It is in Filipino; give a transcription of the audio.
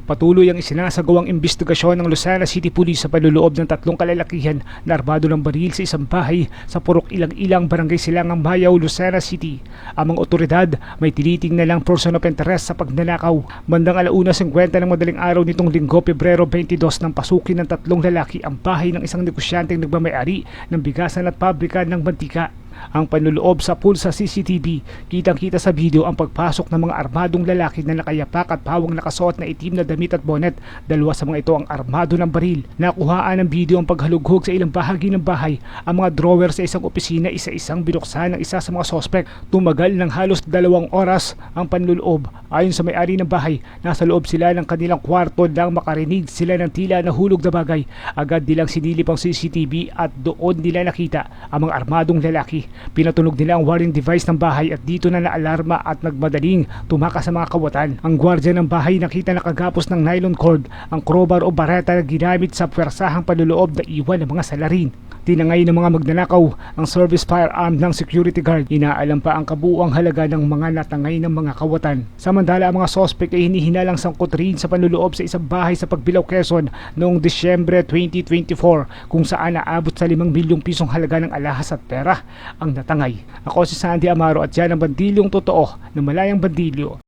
Patuloy ang isinasagawang imbestigasyon ng Lucena City Police sa panloloob ng 3 kalalakihan na armado ng baril sa isang bahay sa Purok Ilang-Ilang, Barangay Silangang Bayaw, Lucena City. Ang mga otoridad may tinitingnan lang person of interest sa pagnanakaw. Bandang 1:50 ng madaling araw nitong Linggo, Pebrero 22 nang pasukin ng 3 lalaki ang bahay ng isang negosyanteng nagmamayari ng bigasan at pabrika ng mantika. Ang panloloob sa pool sa CCTV, kitang-kita sa video ang pagpasok ng mga armadong lalaki na nakayapak at pawang nakasuot na itim na damit at bonnet. Dalawa sa mga ito ang armado ng baril. Nakuhaan ng video ang paghalughog sa ilang bahagi ng bahay. Ang mga drawer sa isang opisina isa-isang binuksan ng isa sa mga sospek. Tumagal ng halos 2 oras ang panloloob. Ayon sa may-ari ng bahay, nasa loob sila ng kanilang kwarto nang makarinig sila ng tila na hulog na bagay. Agad nilang sinilip ang CCTV at doon nila nakita ang mga armadong lalaki. Pinatunog nila ang wiring device ng bahay at dito na naalarma at nagmadaling tumakas sa mga kawatan. Ang gwardiya ng bahay nakita nakagapos ng nylon cord ang crowbar o bareta na ginamit sa pwersahang panloloob na iwan ng mga salarin. Tinangay ng mga magnanakaw ang service firearm ng security guard. Inaalam pa ang kabuuang halaga ng mga natangay ng mga kawatan. Samantala, ang mga sospek ay hinihinalang sangkot rin sa panloloob sa isang bahay sa Pagbilao, Quezon noong Disyembre 2024 kung saan naabot sa 5 milyong pisong halaga ng alahas at pera ang natangay. Ako si Sandy Amaro at yan ang Bandilyong Totoo na Malayang Bandilyo.